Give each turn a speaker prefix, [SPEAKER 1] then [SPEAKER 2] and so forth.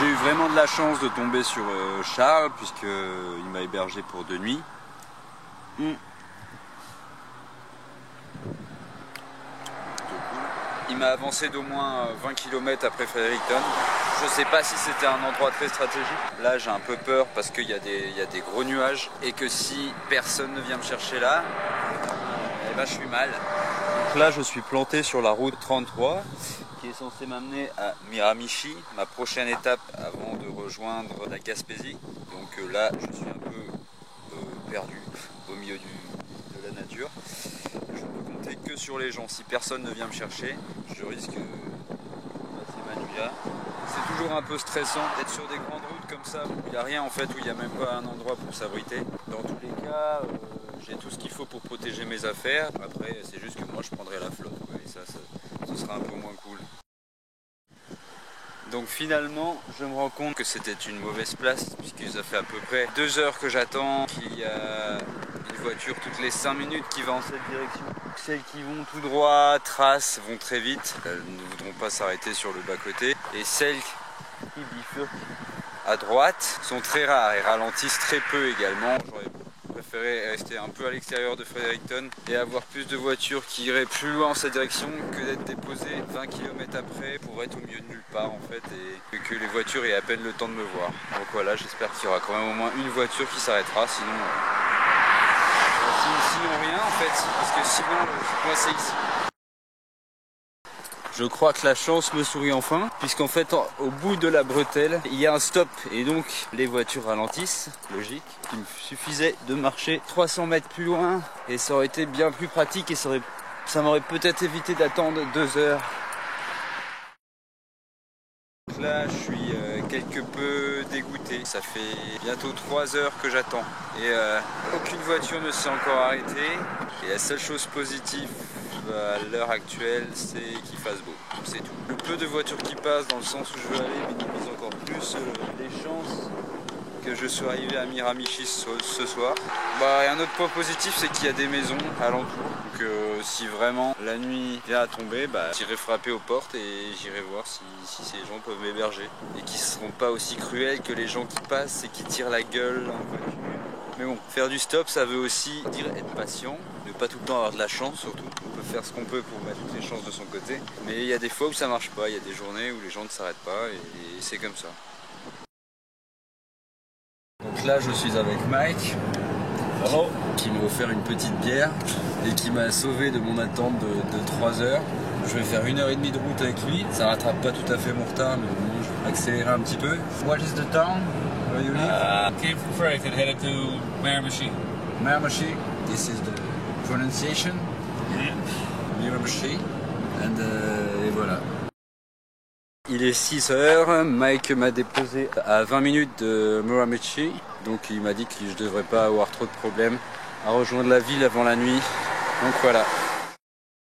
[SPEAKER 1] J'ai eu vraiment de la chance de tomber sur Charles, puisqu'il m'a hébergé pour 2 nuits. Il m'a avancé d'au moins 20 km après Fredericton. Je sais pas si c'était un endroit très stratégique. Là, j'ai un peu peur parce qu'il y a des gros nuages et que si personne ne vient me chercher là, eh ben, je suis mal. Donc là, je suis planté sur la route 33 qui est censée m'amener à Miramichi, ma prochaine étape avant de rejoindre la Gaspésie. Donc là, je suis un peu perdu au milieu de la nature. Je ne peux compter que sur les gens. Si personne ne vient me chercher, je risque de passer ma nuit là. C'est toujours un peu stressant d'être sur des grandes routes comme ça où il n'y a rien en fait, où il n'y a même pas un endroit pour s'abriter. Dans tous les cas, j'ai tout ce qu'il faut pour protéger mes affaires. Après, c'est juste que moi je prendrai la flotte, quoi, et ça, ce sera un peu moins cool. Donc finalement, je me rends compte que c'était une mauvaise place, puisque ça fait à peu près 2 heures que j'attends, qu'il y a une voiture toutes les 5 minutes qui va en cette direction. Celles qui vont tout droit, tracent, vont très vite, elles ne voudront pas s'arrêter sur le bas-côté. Et celles qui bifurquent à droite sont très rares et ralentissent très peu également. J'aurais préféré rester un peu à l'extérieur de Fredericton et avoir plus de voitures qui iraient plus loin en cette direction que d'être déposées 20 km après pour être au milieu de nulle part en fait et que les voitures aient à peine le temps de me voir. Donc voilà, j'espère qu'il y aura quand même au moins une voiture qui s'arrêtera, sinon rien en fait, parce que sinon je suis coincé ici. Je crois que la chance me sourit enfin, puisqu'en fait au bout de la bretelle il y a un stop et donc les voitures ralentissent, logique. Il me suffisait de marcher 300 mètres plus loin et ça aurait été bien plus pratique et ça m'aurait peut-être évité d'attendre 2 heures. Donc là je suis quelque peu dégoûté, ça fait bientôt 3 heures que j'attends et aucune voiture ne s'est encore arrêtée et la seule chose positive à l'heure actuelle c'est qu'il fasse beau, c'est tout. Le peu de voitures qui passent dans le sens où je veux aller minimise encore plus les chances que je sois arrivé à Miramichi ce soir. Et un autre point positif c'est qu'il y a des maisons alentour, donc si vraiment la nuit vient à tomber, j'irai frapper aux portes et j'irai voir si ces gens peuvent m'héberger et qui ne seront pas aussi cruels que les gens qui passent et qui tirent la gueule en voiture. Mais bon, faire du stop ça veut aussi dire être patient, ne pas tout le temps avoir de la chance surtout. On peut faire ce qu'on peut pour mettre toutes les chances de son côté, mais il y a des fois où ça marche pas, il y a des journées où les gens ne s'arrêtent pas et c'est comme ça. Donc là je suis avec Mike, qui m'a offert une petite bière et qui m'a sauvé de mon attente de 3 heures. Je vais faire 1h30 de route avec lui, ça rattrape pas tout à fait mon retard, mais bon, je vais accélérer un petit peu. What is the town where you live?
[SPEAKER 2] Came from Fredericton, headed to Miramichi.
[SPEAKER 1] Miramichi, this is the pronunciation. Miramichi, et voilà. Il est 6 heures, Mike m'a déposé à 20 minutes de Miramichi, donc il m'a dit que je ne devrais pas avoir trop de problèmes à rejoindre la ville avant la nuit, donc voilà.